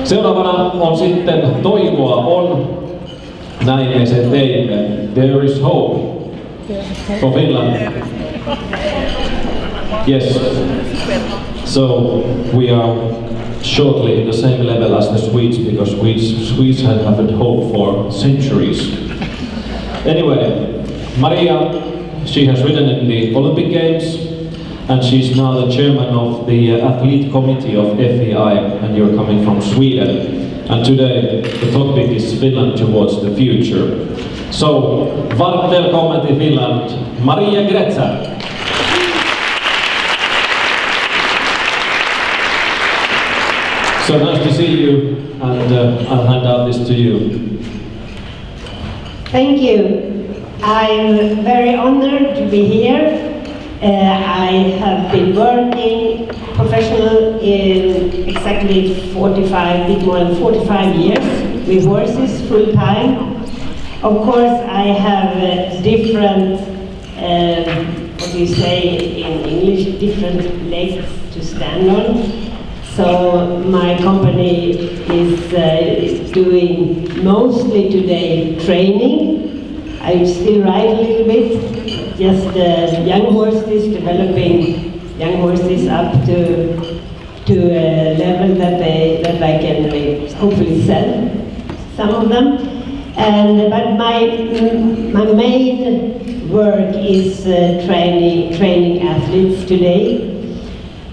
Seuraavana on sitten Toivoa on, näin me sen teimme. There is hope for Finland. Yes. So we are shortly in the same level as the Swedes, because Swedes have had hope for centuries. Anyway, Maria, she has ridden in the Olympic Games, and she's now the chairman of the athlete committee of FEI, and you're coming from Sweden. And today the topic is Finland towards the future. So, varmt välkommen till Finland, Maria Gretzer. So nice to see you, and I'll hand out this to you. Thank you. I'm very honored to be here. I have been working professional in exactly 45, bit more than 45 years with horses full time. Of course, I have different, what do you say in English, different legs to stand on. So my company is doing mostly today training. I still ride a little bit, just young horses, developing young horses up to a level that I can hopefully sell some of them. But my main work is training athletes today.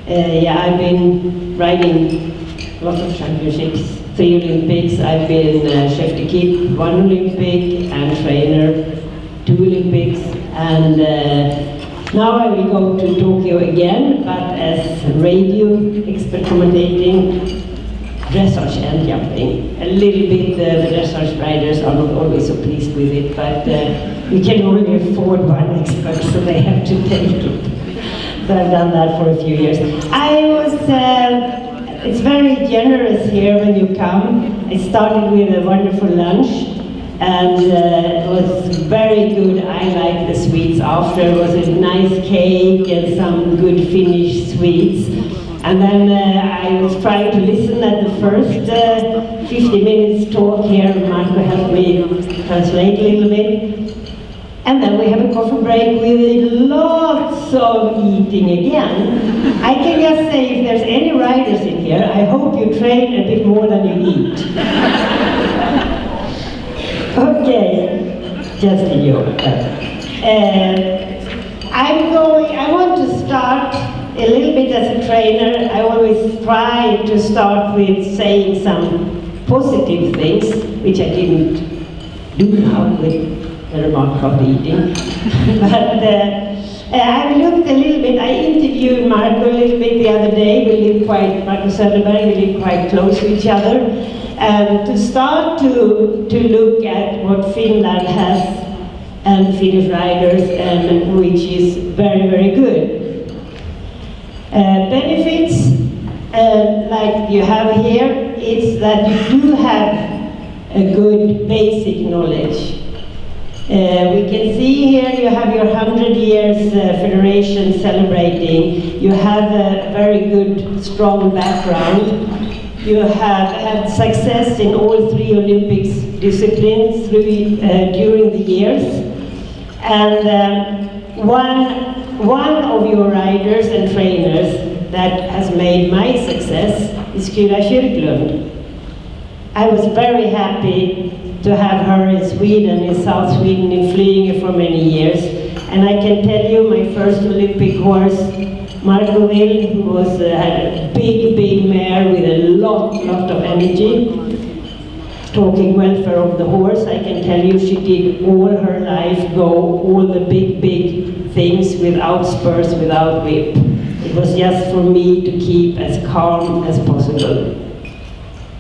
I've been riding lots of championships, 3 Olympics. I've been chef d'équipe, 1 Olympic, and trainer, 2 Olympics. And now I will go to Tokyo again, but as radio expert commentating dressage and jumping. A little bit the dressage riders are not always so pleased with it, but we can only afford 1 expert, so they have to take it. So I've done that for a few years. It's very generous here when you come. I started with a wonderful lunch, and it was very good. I like the sweets after. It was a nice cake and some good Finnish sweets. And then I was trying to listen at the first 50 minutes talk here. Marco helped me translate a little bit. And then we have a coffee break with lots of eating again. I can just say, if there's any riders in here, I hope you train a bit more than you eat. Okay, just a joke. I want to start a little bit as a trainer. I always try to start with saying some positive things, which I didn't do now with the remark about eating. But I looked a little bit, I interviewed Marco a little bit the other day. Marco Söderberg, we live quite close to each other. To start to look at what Finland has and Finnish riders, and which is very, very good. Benefits, like you have here, is that you do have a good basic knowledge. We can see here you have your 100 years federation celebrating. You have a very good, strong background. You have had success in all 3 Olympics disciplines during the years. And one of your riders and trainers that has made my success is Kyra Kyrklund. I was very happy to have her in Sweden, in South Sweden, in Flyinge for many years. And I can tell you, my first Olympic horse, Marco Will, who had a big mare with a lot of energy. Talking welfare of the horse, I can tell you she did all her life go all the big things without spurs, without whip. It was just for me to keep as calm as possible.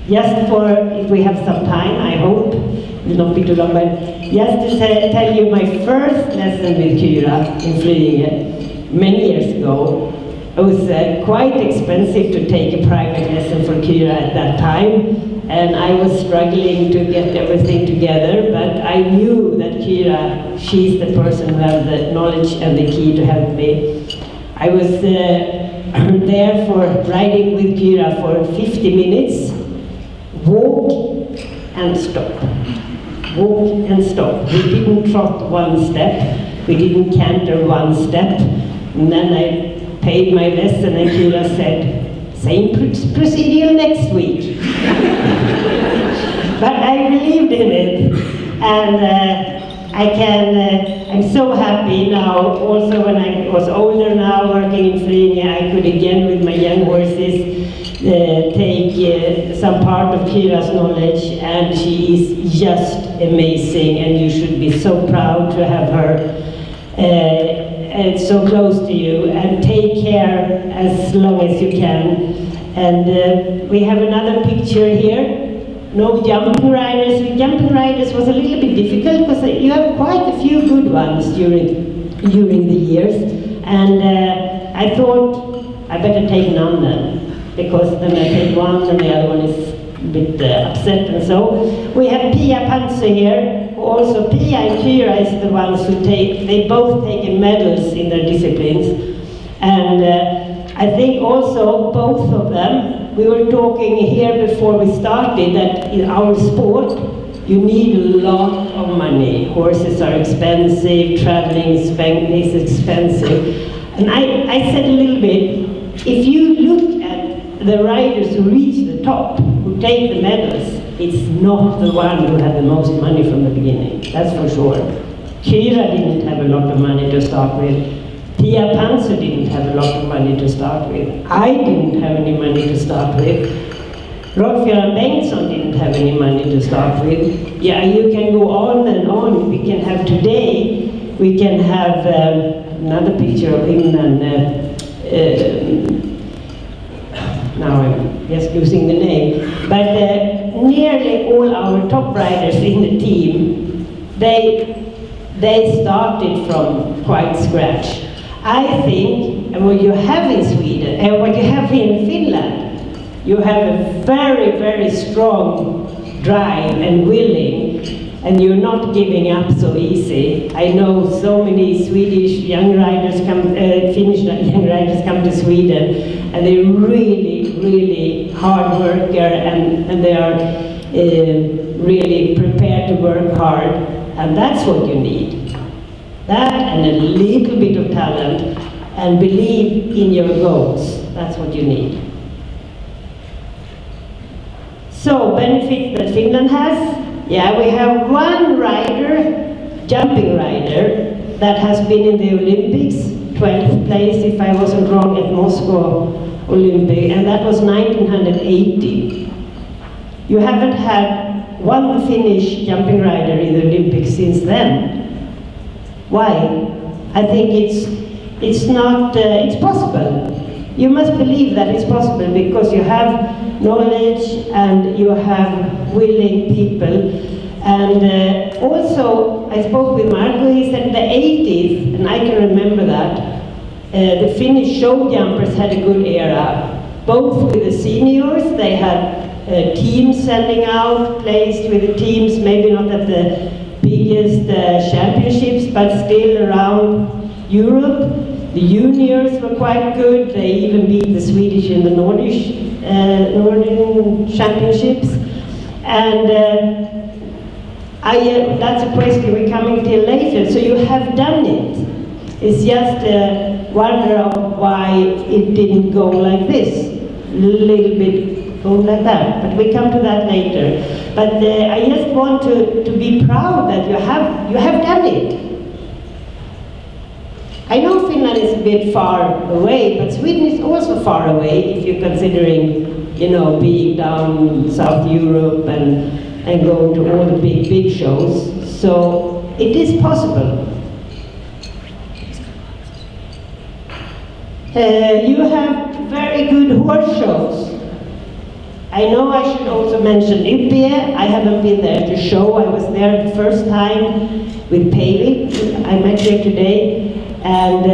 Just for, if we have some time, I hope, it will not be too long, but just to tell you my first lesson with Kyra in Flyinge many years ago. It was quite expensive to take a private lesson for Kyra at that time, and I was struggling to get everything together, but I knew that Kyra, she's the person who has the knowledge and the key to help me. I was there for riding with Kyra for 50 minutes, walk and stop. Walk and stop. We didn't trot one step, we didn't canter one step. And then I paid my lesson and Kira said, same procedure next week. But I believed in it, and I'm so happy now. Also, when I was older now, working in Flyinge, I could again with my young horses take some part of Kira's knowledge, and she is just amazing, and you should be so proud to have her so close to you, and take care as long as you can. And we have another picture here. No jumping riders. Jumping riders was a little bit difficult because you have quite a few good ones during the years, and I thought I better take none then, because then I take one and the other one is a bit upset. And so we have Pia Panzer here. Also, Pia and Kira is the ones who they both take medals in their disciplines, and I think also both of them. We were talking here before we started that in our sport you need a lot of money. Horses are expensive, traveling is expensive. And I said a little bit, if you look at the riders who reach the top, who take the medals, it's not the one who had the most money from the beginning, that's for sure. Kira didn't have a lot of money to start with. Pia Panzer didn't have a lot of money to start with. I didn't have any money to start with. Rolf-Göran Bengtsson didn't have any money to start with. Yeah, you can go on and on. We can have today, we can have another picture of him, and now I'm just losing the name. But nearly all our top riders in the team, they started from quite scratch. I think, and what you have in Sweden, and what you have in Finland, you have a very, very strong drive and willing, and you're not giving up so easy. I know so many Swedish young riders Finnish young riders come to Sweden, and they're really, really hard worker, and they are really prepared to work hard, and that's what you need. That and a little bit of talent, and believe in your goals. That's what you need. So, benefits that Finland has. Yeah, we have one rider, jumping rider, that has been in the Olympics, 12th place, if I wasn't wrong, at Moscow Olympic, and that was 1980. You haven't had one Finnish jumping rider in the Olympics since then. Why? I think it's possible. You must believe that it's possible because you have knowledge and you have willing people. And also, I spoke with Marco, he said the 80s, and I can remember that, the Finnish show jumpers had a good era. Both with the seniors, they had teams sending out, placed with the teams, maybe not at the biggest championships, but still around Europe. The juniors were quite good. They even beat the Swedish in the Nordic championships. And that's a question we're coming to later. So you have done it. It's just a wonder of why it didn't go like this. A little bit go like that, but we come to that later. But I just want to be proud that you have done it. I know Finland is a bit far away, but Sweden is also far away if you're considering, being down in South Europe and going to all the big shows. So it is possible. You have very good horse shows. I know I should also mention Olympia. I haven't been there to show. I was there the first time with Pavey. I met her today. And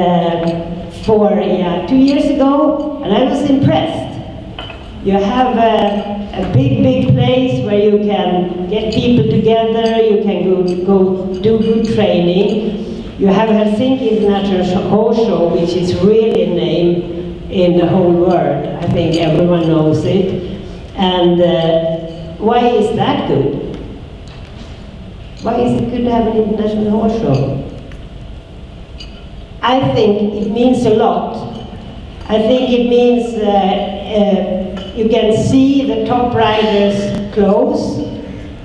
for 2 years ago, and I was impressed. You have a big place where you can get people together, you can go do good training. You have Helsinki International Horse Show, which is really a name in the whole world. I think everyone knows it. And why is that good? Why is it good to have an international horse show? I think it means a lot. I think it means you can see the top riders close.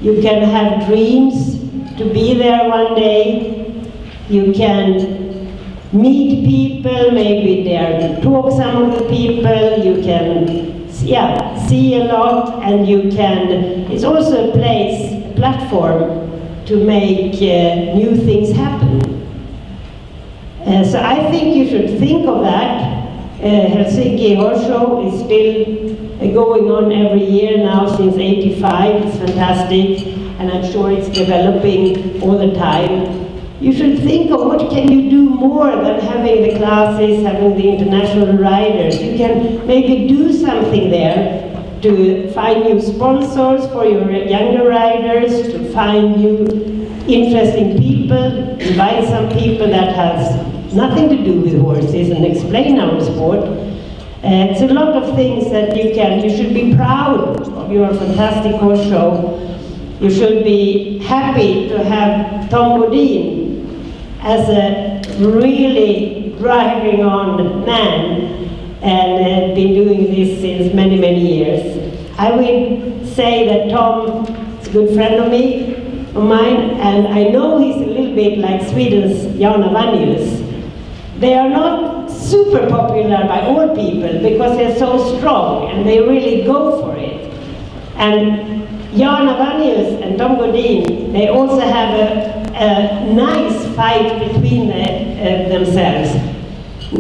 You can have dreams to be there one day. You can meet people, maybe there to talk some of the people. You can see a lot, and you can, it's also a place, a platform to make new things happen. So I think you should think of that. Helsinki Horse Show is still going on every year now since '85. It's fantastic, and I'm sure it's developing all the time. You should think of what can you do more than having the classes, having the international riders. You can maybe do something there to find new sponsors for your younger riders, to find new interesting people, invite some people that has nothing to do with horses and explain our sport. It's a lot of things that you should be proud of your fantastic horse show. You should be happy to have Tom Bodin as a really driving on man and been doing this since many, many years. I will say that Tom is a good friend of mine, and I know he's a little bit like Sweden's Jana Vannius. They are not super popular by all people because they're so strong and they really go for it. And Jana Vannius and Tom Bodin, they also have a nice fight between themselves.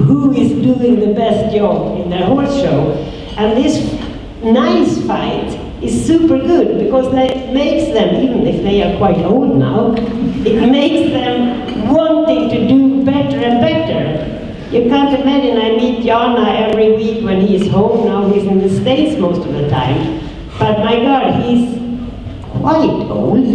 Who is doing the best job in their horse show? And this nice fight is super good because that makes them, even if they are quite old now, it makes them wanting to do better and better. You can't imagine, I meet Jana every week when he's home. Now he's in the States most of the time. But my God, he's quite old,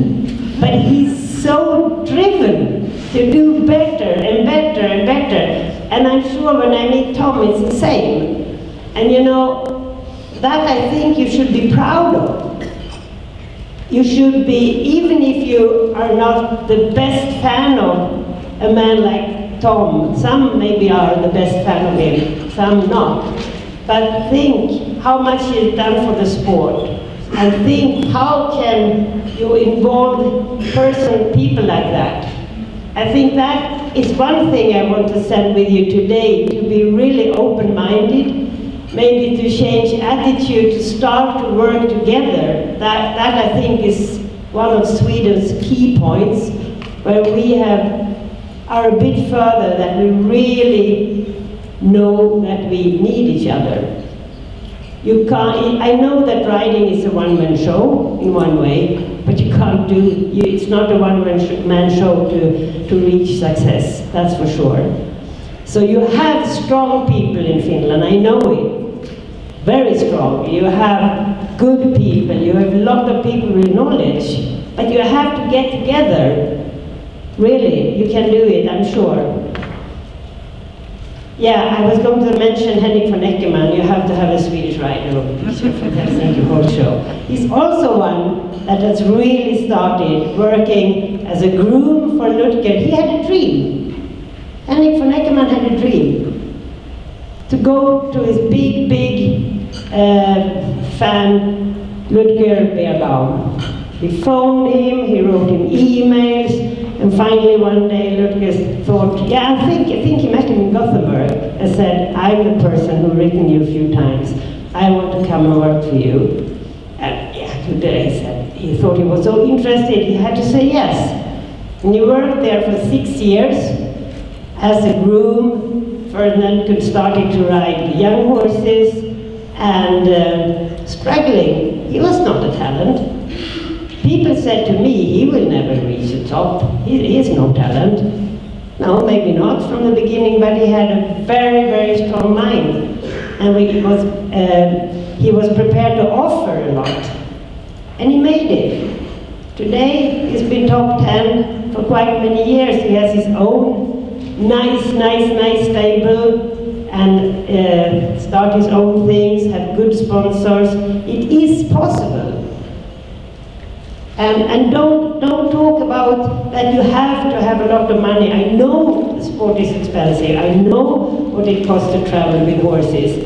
but he's so driven to do better and better and better. And I'm sure when I meet Tom, it's the same. And you know, that I think you should be proud of. You should be, even if you are not the best fan of a man like Tom, some maybe are the best fan of him, some not. But think how much he's done for the sport. And think how can you involve people like that. I think that is one thing I want to send with you today, to be really open-minded, maybe to change attitude, to start to work together. That I think is one of Sweden's key points, where we are a bit further, that we really know that we need each other. You can't, I know that riding is a one-man show in one way, but you can't do, it's not a one-man show to reach success, that's for sure. So you have strong people in Finland, I know it, very strong. You have good people, you have a lot of people with knowledge, but you have to get together. Really, you can do it, I'm sure. Yeah, I was going to mention Henrik von Eckermann. You have to have a Swedish rider on the picture from the Helsinki Horse Show. He's also one that has really started working as a groom for Ludger. He had a dream. Henrik von Eckermann had a dream to go to his big fan, Ludger Beerbaum. He phoned him, he wrote him emails, and finally one day Ludger thought, yeah, I think he met him in Gothenburg and said, I'm the person who's written you a few times. I want to come and work for you. And yeah, today he thought he was so interested, he had to say yes. And he worked there for 6 years as a groom. Ferdinand could starting to ride young horses and struggling. He was not a talent. People said to me, he will never reach the top. He has no talent. No, maybe not from the beginning, but he had a very, very strong mind. And he was prepared to offer a lot. And he made it. Today, he's been top 10 for quite many years. He has his own nice stable and start his own things, have good sponsors. It is possible. And don't talk about that you have to have a lot of money. I know the sport is expensive. I know what it costs to travel with horses.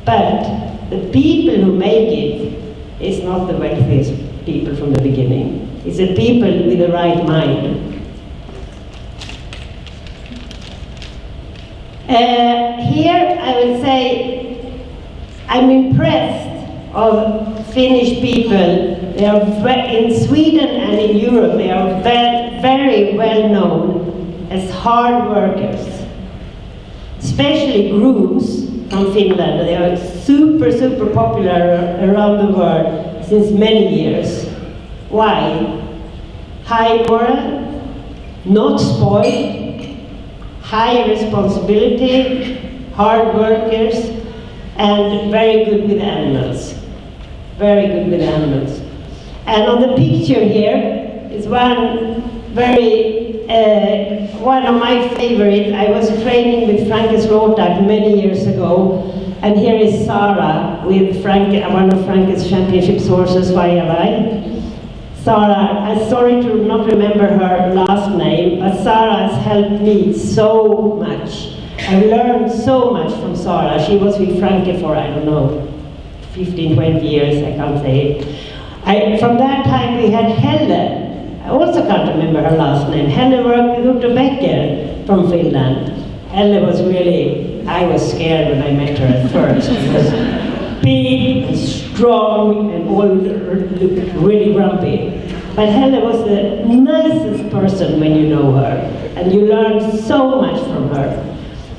But the people who make it is not the wealthiest people from the beginning. It's the people with the right mind. Here I will say I'm impressed of Finnish people. They are in Sweden and in Europe, they are very well known as hard workers. Especially grooms from Finland. They are super popular around the world since many years. Why? High moral, not spoiled, high responsibility, hard workers, and very good with animals. Very good with animals. And on the picture here is one of my favorites. I was training with Frankes Råtak many years ago, and here is Sarah with one of Frankes championship horses, Vai. Sarah, I'm sorry to not remember her last name, but Sarah has helped me so much. I've learned so much from Sarah. She was with Franke for, I don't know, 15, 20 years, I can't say it. From that time we had Helle. I also can't remember her last name. Helle worked with Otto Becker from Finland. Helle was really, I was scared when I met her at first. She was big and strong and all looked really grumpy. But Helle was the nicest person when you know her. And you learn so much from her.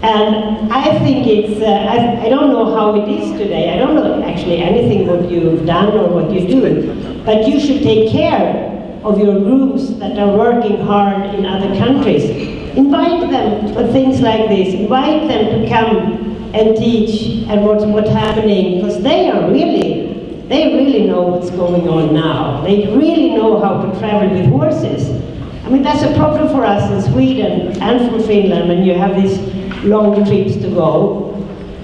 And I think it's, I don't know how it is today. I don't know actually anything what you've done or what you do. But you should take care of your groups that are working hard in other countries. Invite them for things like this. Invite them to come and teach and what's happening, because they really know what's going on now. They really know how to travel with horses. I mean, that's a problem for us in Sweden and from Finland when you have these long trips to go.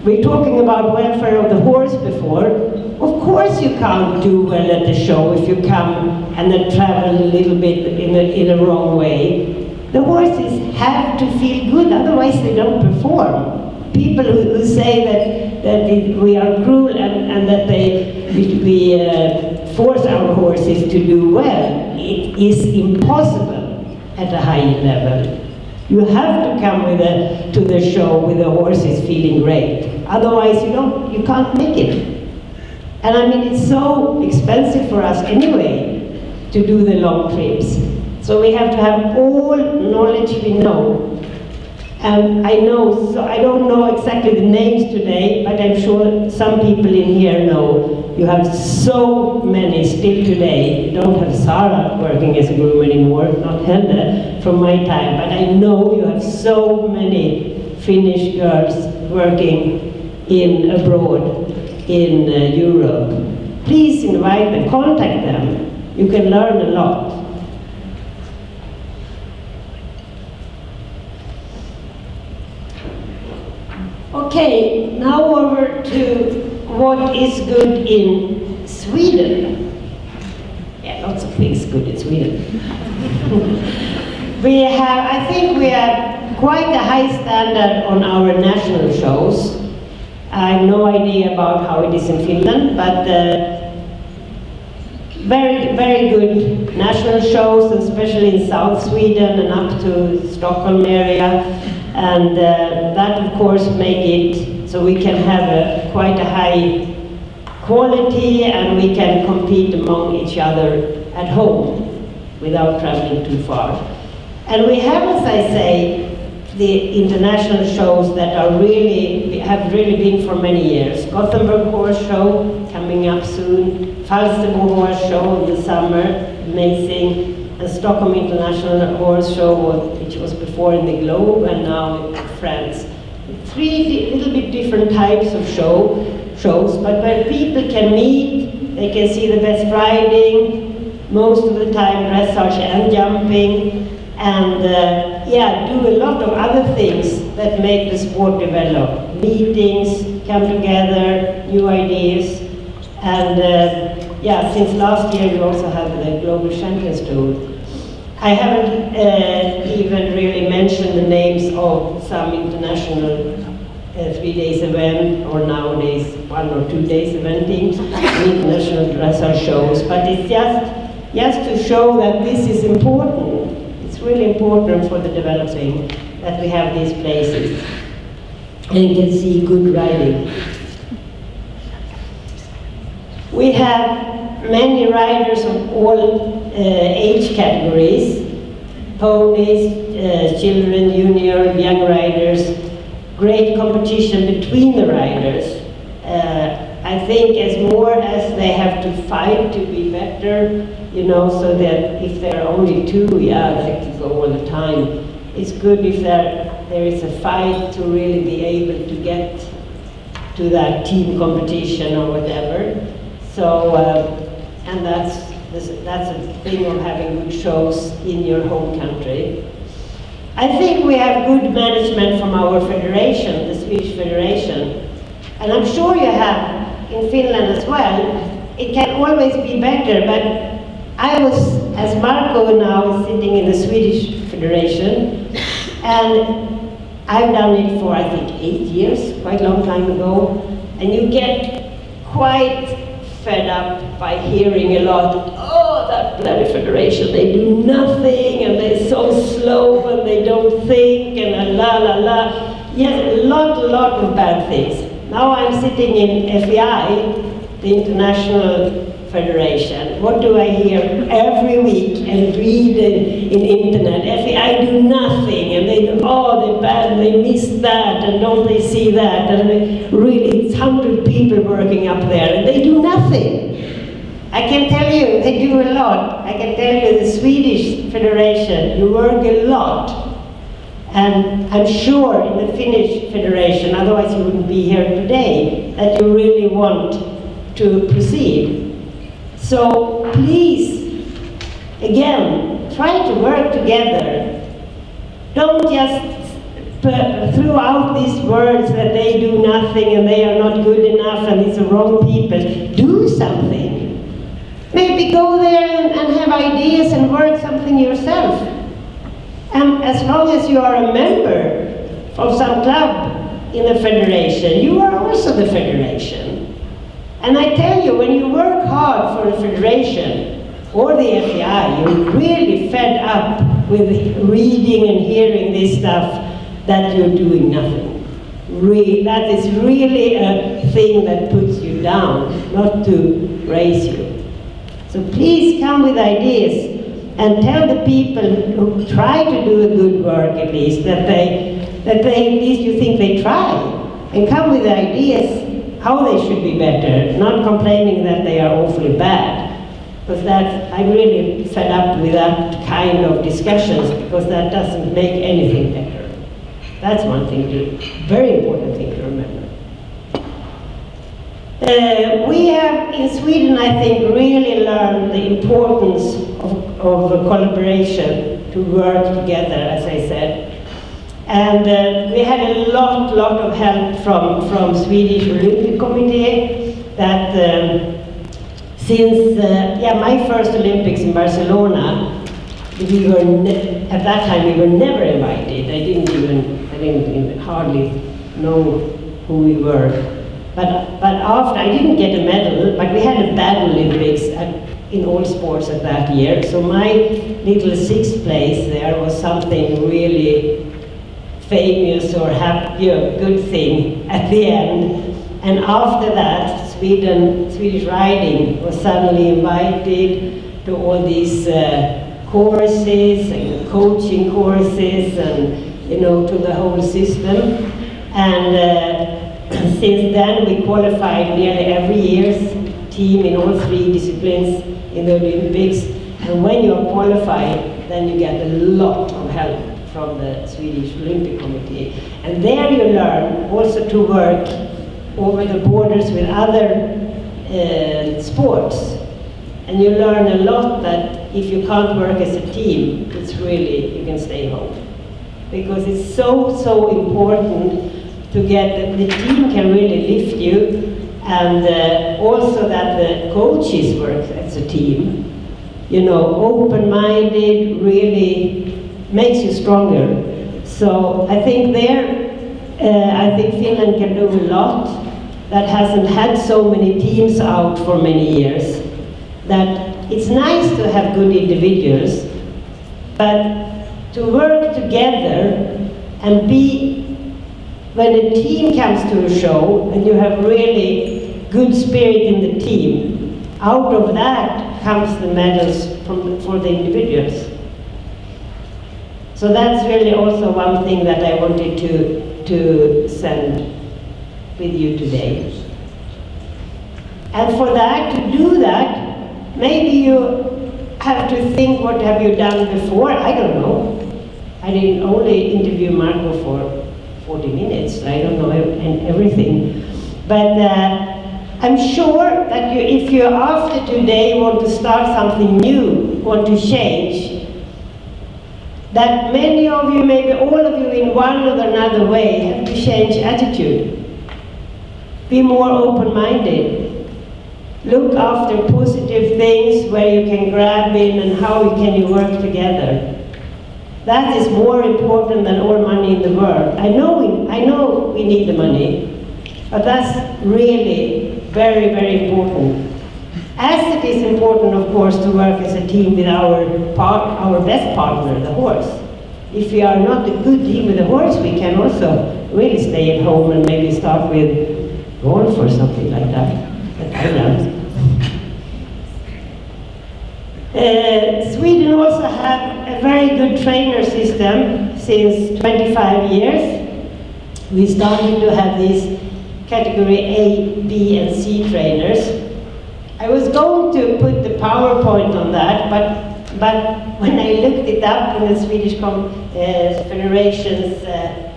We're talking about welfare of the horse before. Of course you can't do well at the show if you come and then travel a little bit in a wrong way. The horses have to feel good, otherwise they don't perform. People who say that we are cruel and that we force our horses to do well, it is impossible at a high level. You have to come to the show with the horses feeling great. Otherwise you can't make it. And I mean, it's so expensive for us anyway to do the long trips. So we have to have all knowledge we know. And I don't know exactly the names today, but I'm sure some people in here know. You have so many still today. You don't have Sarah working as a groom anymore, not Helle from my time, but I know you have so many Finnish girls working abroad in Europe. Please invite them, contact them. You can learn a lot. Okay, now over to what is good in Sweden. Yeah, lots of things good in Sweden. I think we have quite a high standard on our national shows. I have no idea about how it is in Finland, but very good national shows, especially in South Sweden and up to Stockholm area. And that of course make it so we can have quite a high quality and we can compete among each other at home without traveling too far. And we have, as I say, the international shows that have really been for many years. Gothenburg Horse Show coming up soon, Falsterbo Horse Show in the summer, amazing. The Stockholm International Horse Show, which was before in the Globe and now in France. 3 little bit different types of shows, but where people can meet, they can see the best riding, most of the time dressage and jumping, and do a lot of other things that make the sport develop. Meetings, come together, new ideas, and yeah, since last year we also have the Global Champions Tour. I haven't even really mentioned the names of some international 3 days event, or nowadays 1 or 2 days eventing, international dressage shows, but it's just to show that this is important. It's really important for the developing that we have these places and can see good riding. We have many riders of all age categories, ponies, children, junior, young riders, great competition between the riders. I think as more as they have to fight to be better, you know, so that if there are only two, yeah, they can go all the time. It's good if there is a fight to really be able to get to that team competition or whatever. So, and that's a thing of having good shows in your home country. I think we have good management from our federation, the Swedish Federation, and I'm sure you have in Finland as well. It can always be better, but I was, as Marco now is sitting in the Swedish Federation, and I've done it for I think 8 years, quite a long time ago, and you get quite fed up by hearing a lot, oh, that bloody federation, they do nothing, and they're so slow, and they don't think, and la la la. Yes, a lot of bad things. Now I'm sitting in FEI, the International Federation. What do I hear every week and read in internet? FEI do nothing, and they do, oh, they're bad, and they miss that, and don't they see that, and really, it's 100 people working up there, and they do nothing. I can tell you, they do a lot. I can tell you, the Swedish Federation, you work a lot. And I'm sure in the Finnish Federation, otherwise you wouldn't be here today, that you really want to proceed. So please, again, try to work together. Don't just throughout these words that they do nothing and they are not good enough and it's the wrong people. Do something. Maybe go there and have ideas and work something yourself. And as long as you are a member of some club in the federation, you are also the federation. And I tell you, when you work hard for the federation or the FEI, you're really fed up with reading and hearing this stuff that you're doing nothing. That is really a thing that puts you down, not to raise you. So please come with ideas. And tell the people who try to do a good work at least that they at least you think they try, and come with ideas how they should be better, not complaining that they are awfully bad, because I'm really fed up with that kind of discussions, because that doesn't make anything better. That's one thing very important thing to remember. We have in Sweden, I think, really learned the importance of collaboration, to work together, as I said. And we had a lot of help from Swedish Olympiakomitean, that since my first Olympics in Barcelona, we were at that time we were never invited. I didn't even hardly know who we were. But after, I didn't get a medal, but we had a bad Olympics in all sports at that year. So my little 6th place there was something really famous or happy, good thing at the end. And after that, Swedish riding was suddenly invited to all these courses and coaching courses, and to the whole system. And since then, we qualified nearly every year's team in all 3 disciplines in the Olympics. And when you are qualified, then you get a lot of help from the Swedish Olympic Committee. And there you learn also to work over the borders with other sports. And you learn a lot that if you can't work as a team, it's really, you can stay home. Because it's so important to get, the team can really lift you, and also that the coaches work as a team. You know, open-minded really makes you stronger. So I think I think Finland can do a lot that hasn't had so many teams out for many years. That it's nice to have good individuals, but to work together and be, when a team comes to a show and you have really good spirit in the team, out of that comes the medals for the individuals. So that's really also one thing that I wanted to send with you today. And for that, to do that, maybe you have to think, what have you done before? I don't know. I didn't only interview Marco for 40 minutes. I don't know everything. But I'm sure that if you after today want to start something new, want to change, that many of you, maybe all of you in one or another way, have to change attitude. Be more open-minded. Look after positive things where you can grab in and how can you work together. That is more important than all money in the world. I know we need the money, but that's really very, very important. As it is important, of course, to work as a team with our best partner, the horse. If we are not a good team with the horse, we can also really stay at home and maybe start with golf or something like that. Sweden also have a very good trainer system since 25 years. We started to have these category A, B, and C trainers. I was going to put the PowerPoint on that, but when I looked it up on the Swedish Federation's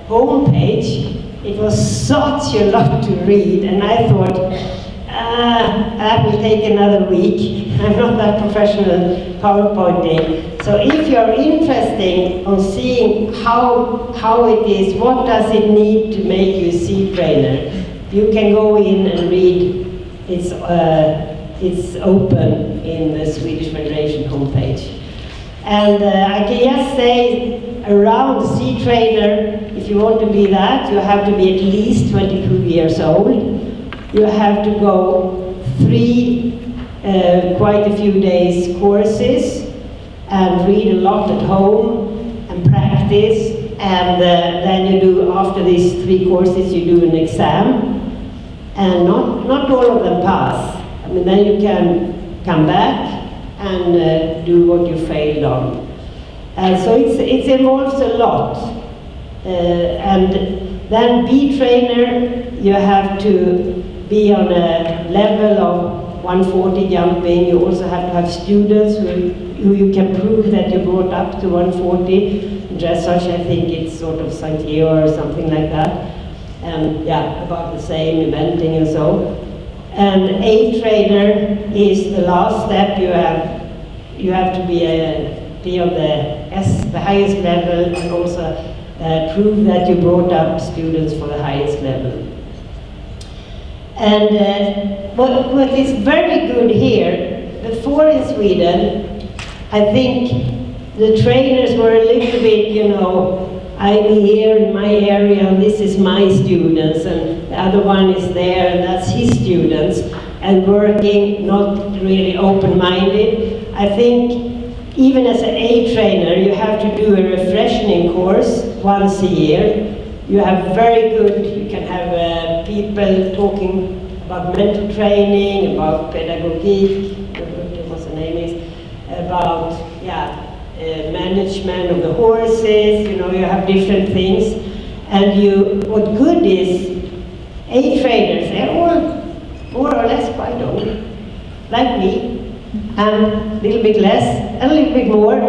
homepage, it was such a lot to read, and I thought, that will take another week. I'm not that professional PowerPointing. So if you're interested in seeing how it is, what does it need to make you a C trainer, you can go in and read. It's open in the Swedish Federation homepage. And I can just say, around C trainer, if you want to be that, you have to be at least 22 years old. You have to go 3 quite a few days courses and read a lot at home and practice, and then you do, after these 3 courses, you do an exam, and not all of them pass. I mean, then you can come back and do what you failed on. So it involves a lot. And then B trainer, you have to be on a level of 140 jumping. You also have to have students who you can prove that you brought up to 140. In dressage, I think it's sort of St. Leo or something like that. And yeah, about the same, eventing and so. And A trainer is the last step. You have to be on the highest level, and also prove that you brought up students for the highest level. And what is very good here, before in Sweden, I think the trainers were a little bit, you know, I'm here in my area and this is my students, and the other one is there and that's his students, and working not really open-minded. I think even as an A trainer, you have to do a refreshing course once a year. You have very good, you can have people talking about mental training, about pedagogic, what's the name is, about, management of the horses, you know, you have different things. And what good is, A trainers, they're all more or less quite old, like me, and a little bit less, and a little bit more.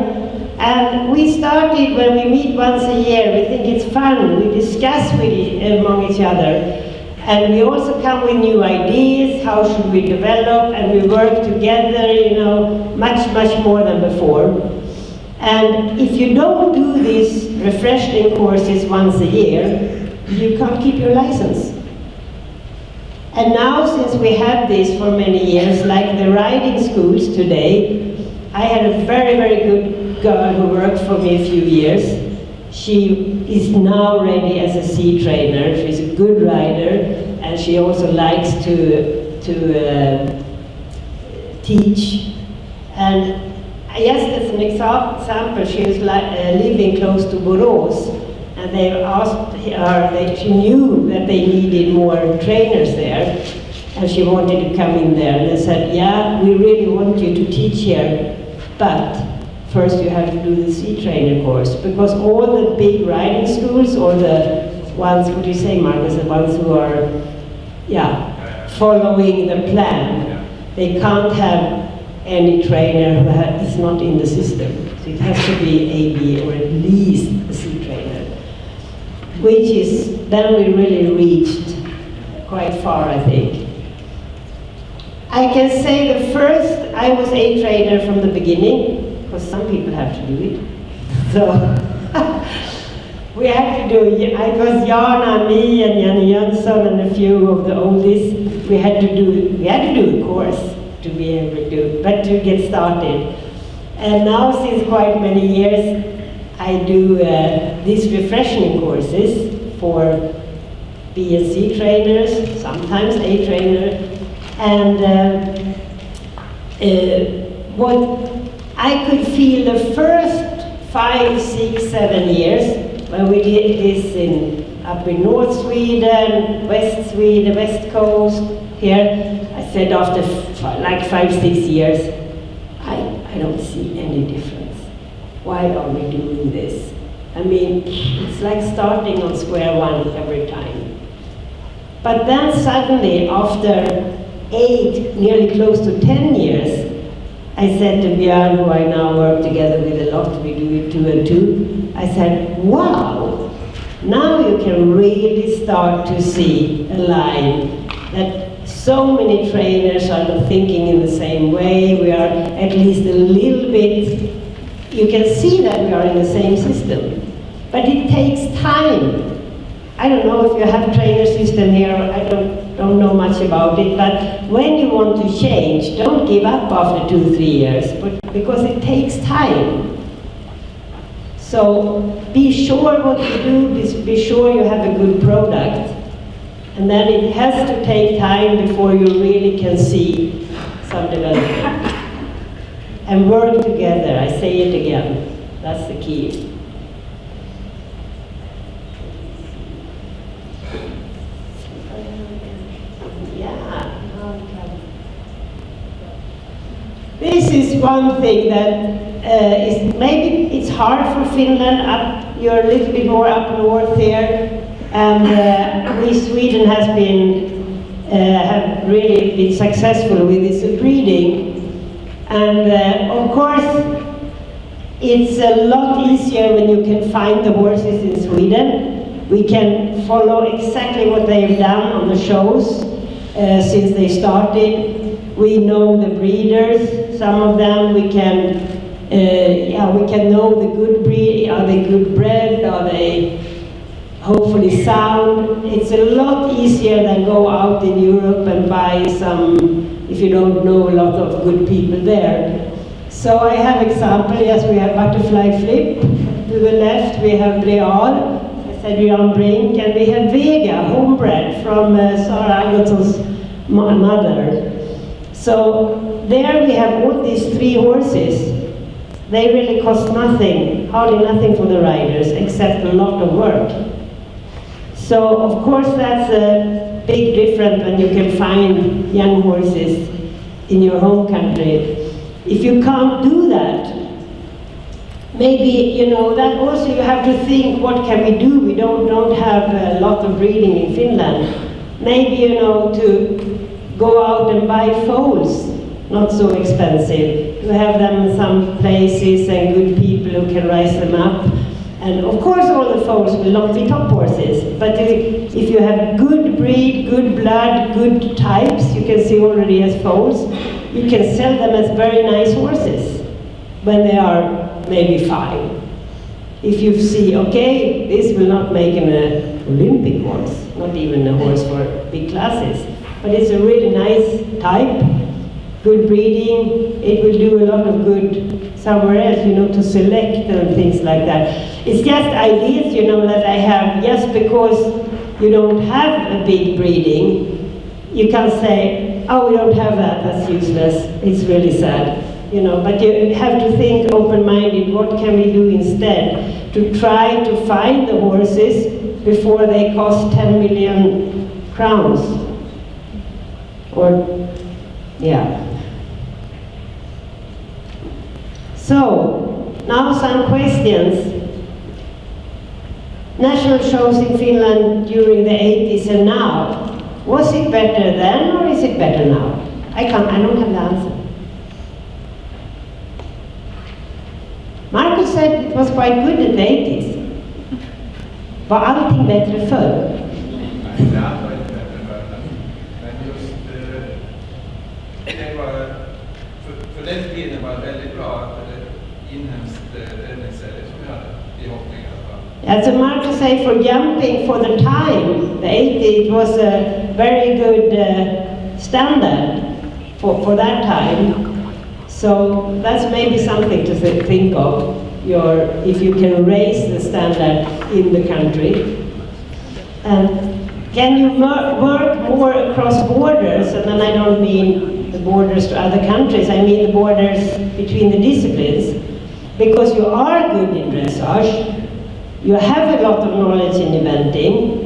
And we started, when we meet once a year, we think it's fun, we discuss among each other. And we also come with new ideas, how should we develop, and we work together, you know, much, much more than before. And if you don't do these refreshing courses once a year, you can't keep your license. And now, since we have this for many years, like the riding schools today, I had a very, very good girl who worked for me a few years. She is now ready as a sea trainer. She's a good rider, and she also likes to teach. And just as an example, she was living close to Borås, and they asked her, she knew that they needed more trainers there, and she wanted to come in there. And they said, yeah, we really want you to teach here, but first you have to do the sea trainer course, because all the big riding schools, or the ones, what do you say, Marcus, the ones who are, following the plan, they can't have any trainer who is not in the system. So it has to be AB, or at least a sea trainer, which is, then we really reached quite far, I think. I can say the first, I was a trainer from the beginning, because some people have to do it. So we had to do it. It was Jana, me, and Janne Jönsson, and a few of the oldies. We had to do a course to be able to do, but to get started. And now, since quite many years, I do these refreshing courses for B and C trainers, sometimes A trainer, and what I could feel the first 5, 6, 7 years when we did this up in North Sweden, West Coast, here, I said after like 5, 6 years, I don't see any difference. Why are we doing this? I mean, it's like starting on square one every time. But then suddenly, after 8, nearly close to 10 years, I said to Björn, who I now work together with a lot, we do it 2 and 2, I said, wow, now you can really start to see a line that so many trainers are not thinking in the same way. We are at least a little bit, you can see that we are in the same system. But it takes time. I don't know if you have a trainer system here, I don't know much about it, but when you want to change, don't give up after 2, 3 years, because it takes time. So be sure what you do, be sure you have a good product, and then it has to take time before you really can see some development. And work together, I say it again, that's the key. This is one thing that is maybe it's hard for Finland. You're a little bit more up north here, and Sweden has have really been successful with this breeding. And of course, it's a lot easier when you can find the horses in Sweden. We can follow exactly what they've done on the shows since they started. We know the breeders, some of them. We can know the good breed. Are they good bred? Are they hopefully sound? It's a lot easier than go out in Europe and buy some, if you don't know a lot of good people there. So I have example. Yes, we have Butterfly Flip. To the left we have Breal, I said Jan Brink, and we have Vega, homebred from Sara Algotsson's mother. So there we have all these 3 horses. They really cost nothing, hardly nothing for the riders, except a lot of work. So of course that's a big difference when you can find young horses in your home country. If you can't do that, maybe, that also you have to think, what can we do? We don't have a lot of breeding in Finland. Maybe, to go out and buy foals, not so expensive. To have them in some places and good people who can raise them up. And of course all the foals will not be top horses, but if you have good breed, good blood, good types, you can see already as foals, you can sell them as very nice horses when they are maybe 5. If you see, okay, this will not make an Olympic horse, not even a horse for big classes, but it's a really nice type, good breeding. It will do a lot of good somewhere else, you know, to select and things like that. It's just ideas, you know, that I have. Just because you don't have a big breeding, you can't say, oh, we don't have that, that's useless. It's really sad, you know, but you have to think open-minded, what can we do instead to try to find the horses before they cost 10 million crowns. Or, yeah. So, now some questions. National shows in Finland during the 80s and now. Was it better then or is it better now? I don't have the answer. Marcus said it was quite good in the 80s. Var allting bättre förr? Nej, allt var inte bättre förr. Men just det var, för den tiden var det väldigt bra att det inhemskt räddningsserie som vi hade i hoppning. As Marcus said, for jumping for the time, the 80s, it was a very good standard for that time. So that's maybe something to think of, if you can raise the standard in the country. And can you work more across borders? And then I don't mean the borders to other countries, I mean the borders between the disciplines. Because you are good in dressage, you have a lot of knowledge in eventing,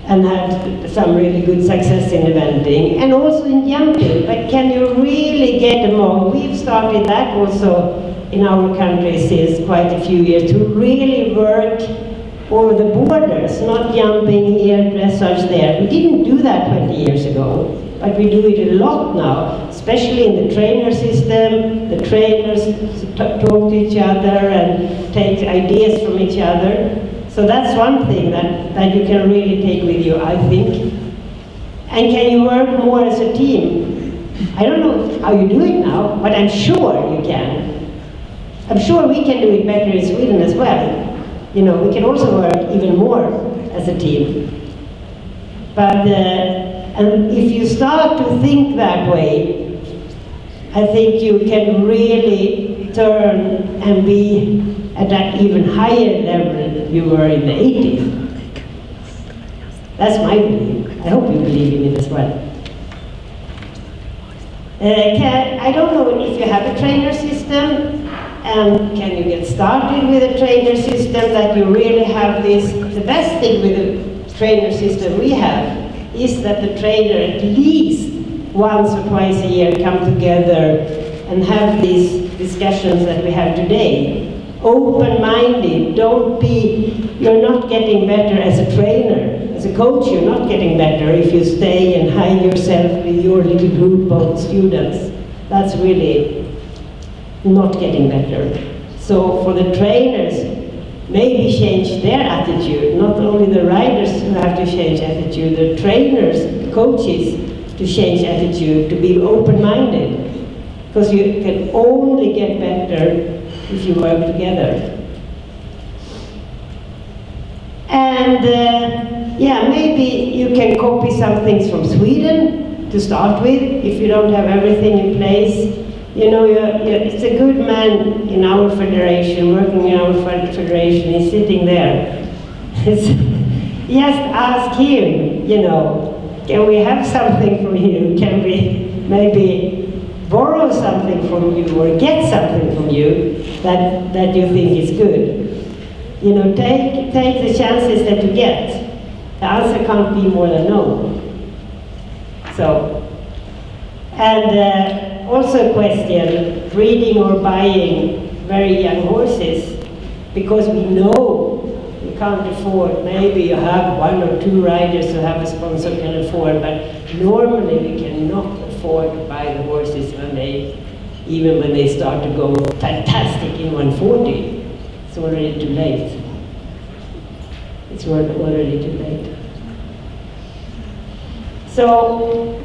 and had some really good success in eventing, and also in jumping. But can you really get among? We've started that also in our country since quite a few years, to really work over the borders, not jumping here, dressage there. We didn't do that 20 years ago, but we do it a lot now, especially in the trainer system. The trainers talk to each other and take ideas from each other. So that's one thing that you can really take with you, I think. And can you work more as a team? I don't know how you do it now, but I'm sure you can. I'm sure we can do it better in Sweden as well. You know, we can also work even more as a team. But and if you start to think that way, I think you can really turn and be at an even higher level than you were in the 80s. That's my belief. I hope you believe in it as well. I don't know if you have a trainer system, and can you get started with a trainer system that you really have this. The best thing with the trainer system we have is that the trainer at least once or twice a year come together and have these discussions that we have today. Open-minded, you're not getting better as a trainer. As a coach, you're not getting better if you stay and hide yourself with your little group of students. That's really not getting better. So for the trainers, maybe change their attitude, not only the riders who have to change attitude, the trainers, the coaches to change attitude, to be open-minded. Because you can only get better if you work together. And yeah, maybe you can copy some things from Sweden to start with, if you don't have everything in place. You know, it's a good man in our federation, working in our federation, he's sitting there. Just ask him, you know, can we have something from you? Can we maybe borrow something from you or get something from you that you think is good? You know, take the chances that you get. The answer can't be more than no. So, and also a question, breeding or buying very young horses, because we know we can't afford, maybe you have one or two riders who have a sponsor can afford, but normally we cannot afford to buy the horses even when they start to go fantastic in 140. It's already too late. It's already too late. So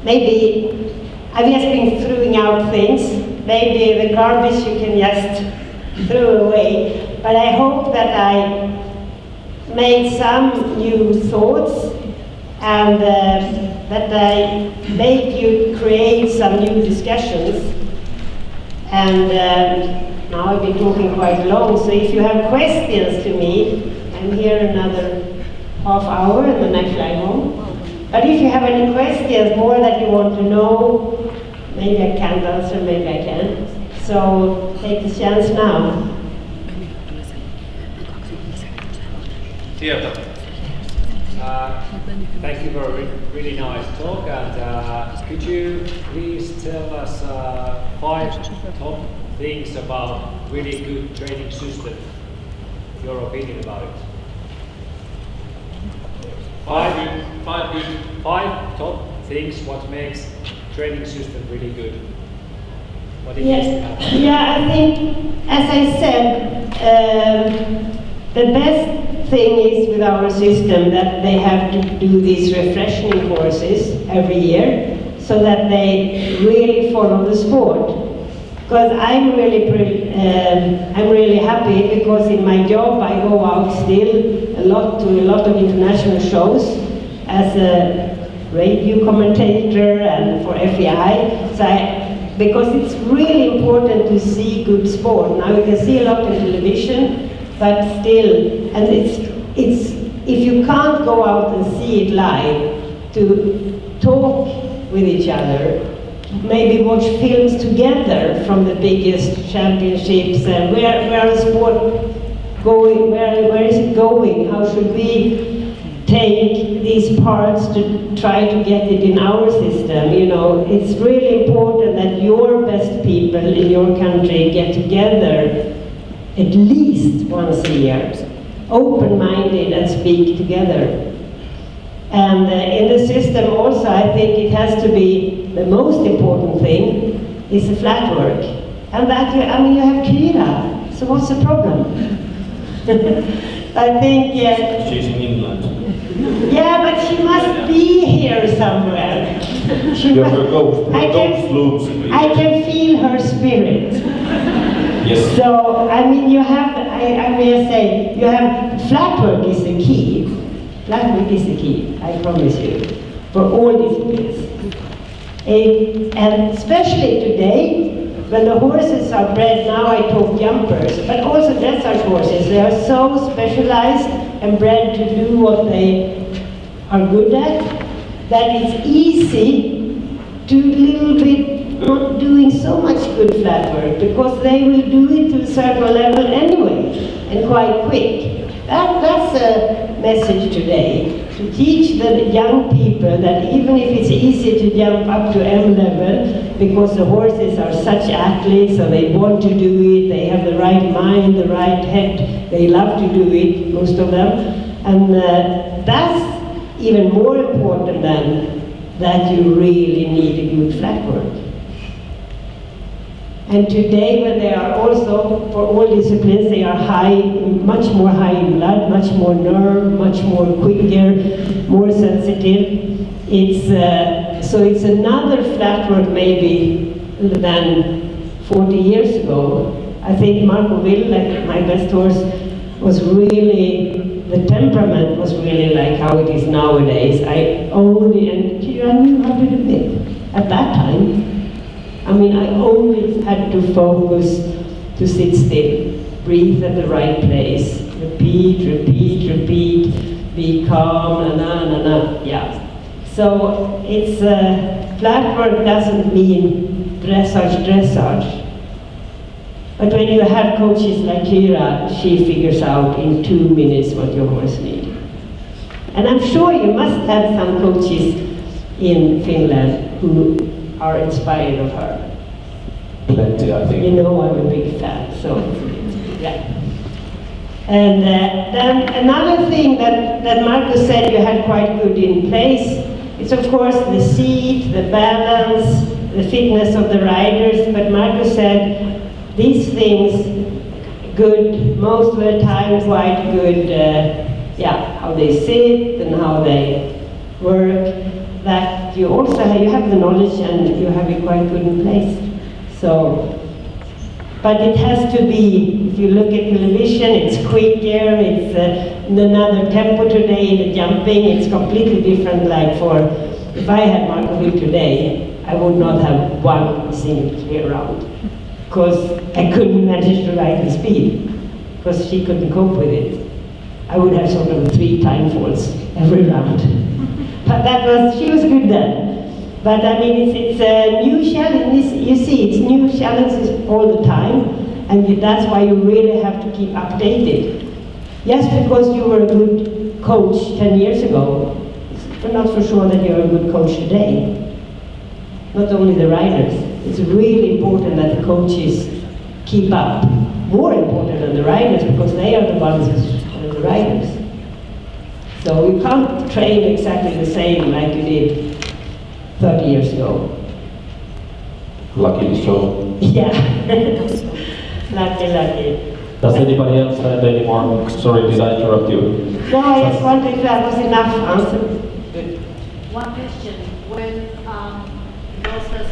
maybe I've just been throwing out things. Maybe the garbage you can just throw away. But I hope that I made some new thoughts and that I make you create some new discussions. And now I've been talking quite long, so if you have questions to me, I'm here another half hour and then I fly home. But if you have any questions, more that you want to know, maybe I can't answer, maybe I can. So take the chance now. Thank you for a really nice talk, and could you please tell us 5 top things about really good training system, your opinion about it? 5 top things what makes training system really good. What it needs to happen. Yeah, I think, as I said, the best thing is with our system that they have to do these refreshing courses every year so that they really follow the sport. Because I'm really happy because in my job I go out still a lot to a lot of international shows as a radio commentator and for FEI. So because it's really important to see good sport. Now you can see a lot on television, but still, and it's if you can't go out and see it live, to talk with each other, maybe watch films together from the biggest championships, and where is sport going, where is it going, how should we take these parts to try to get it in our system. You know, it's really important that your best people in your country get together at least once a year, open-minded and speak together. And in the system also, I think it has to be the most important thing is the flat work. And that, you have Kira, so what's the problem? I think, She's in England. Yeah, but she must be here somewhere. I can feel her spirit. Yes. So, you have, I will say, you have, flat work is the key. Flat work is the key, I promise you, for all disciplines. And especially today, when the horses are bred, now I talk jumpers, but also dressage horses, they are so specialized and bred to do what they are good at, that it's easy to little bit not doing so much good flat work, because they will do it to a certain level anyway, and quite quick. That's a message today, to teach the young people that even if it's easy to jump up to M level, because the horses are such athletes and they want to do it, they have the right mind, the right head, they love to do it, most of them, and that's even more important than that you really need a good flat work. And today, when they are also, for all disciplines, they are high, much more high in blood, much more nerve, much more quicker, more sensitive. So it's another flat work maybe than 40 years ago. I think Marco Will, like my best horse, was really, the temperament was really like how it is nowadays. I knew how to do it at that time. I only had to focus to sit still, breathe at the right place, repeat, be calm, yeah. So it's, flat work doesn't mean dressage. But when you have coaches like Kira, she figures out in 2 minutes what your horse needs. And I'm sure you must have some coaches in Finland who are inspired of her. Plenty, I think. You know I'm a big fan, so yeah. And then another thing that Marcus said you had quite good in place is of course the seat, the balance, the fitness of the riders, but Marcus said these things good, most of the time quite good, how they sit and how they work, that you also you have the knowledge and you have it quite good in place. So, but it has to be, if you look at television, it's quicker, it's another tempo today in the jumping. It's completely different. Like if I had Marco Will today, I would not have one single clear round, because I couldn't manage to ride the speed, because she couldn't cope with it. I would have sort of 3 time falls every round. But she was good then. But I mean, it's a new challenge. You see, it's new challenges all the time, and that's why you really have to keep updated. Just because you were a good coach 10 years ago, you're not for sure that you're a good coach today. Not only the riders. It's really important that the coaches keep up. More important than the riders, because they are the ones who are the riders. So you can't train exactly the same like you did 30 years ago. Luckily so. Yeah. Lucky. Does anybody else have any more? Sorry, did I interrupt you? No, I just wondered if that was enough answer. One question. When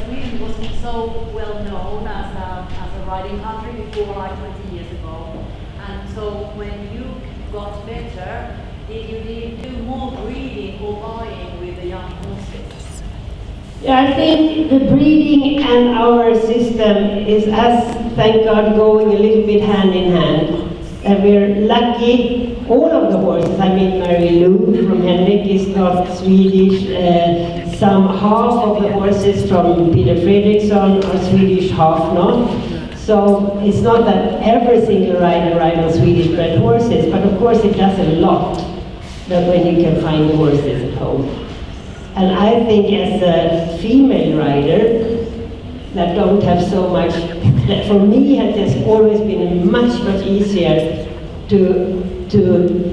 Sweden wasn't so well known as a riding country before, like 20 years ago, and so when you got better, did you do more breeding or buying with the young horses? Yeah, I think the breeding and our system is, thank God, going a little bit hand in hand. And we're lucky, all of the horses, I mean Mary-Lou from Henrik is not Swedish, half of the horses from Peter Fredriksson are Swedish, half not. So it's not that every single rider rides on Swedish bred horses, but of course it does a lot that when you can find the horses at home. And I think as a female rider that don't have so much, that for me it has always been much easier to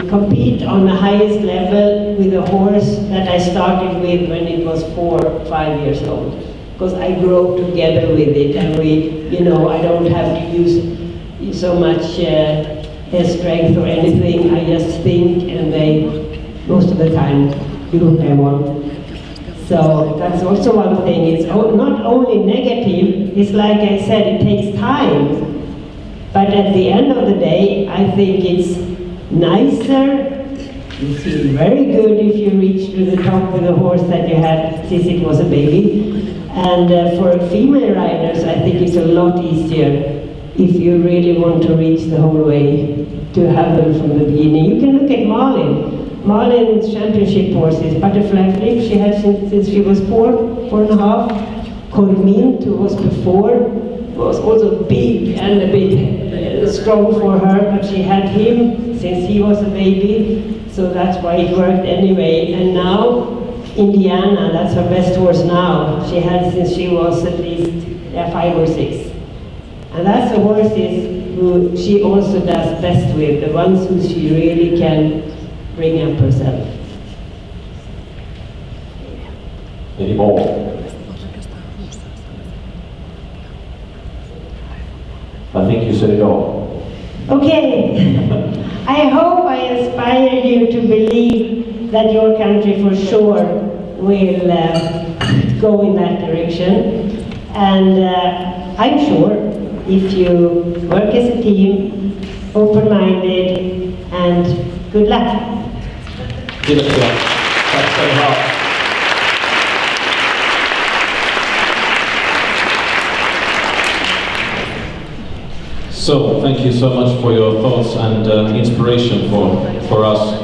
compete on the highest level with a horse that I started with when it was 4 or 5 years old. Because I grew up together with it, and I don't have to use so much strength or anything. I just think, and they, most of the time, do what I want. So that's also one thing. It's not only negative, it's like I said, it takes time. But at the end of the day, I think it's nicer. You feel very good if you reach to the top with a horse that you had since it was a baby. And for female riders, I think it's a lot easier if you really want to reach the whole way to have them from the beginning. You can look at Malin. Malin's championship horses, butterfly flip, she had since she was 4.5. Cormint, who was before, was also big and a bit strong for her, but she had him since he was a baby, so that's why it worked anyway. And now, Indiana, that's her best horse now. She had since she was at least 5 or 6. And that's the horses who she also does best with, the ones who she really can bring up herself. Any more? I think you said it all. Okay. I hope I inspire you to believe that your country for sure will go in that direction. And I'm sure if you work as a team, open-minded, and good luck. Kiitoksia. Tack så mycket. So, thank you so much for your thoughts and inspiration for us.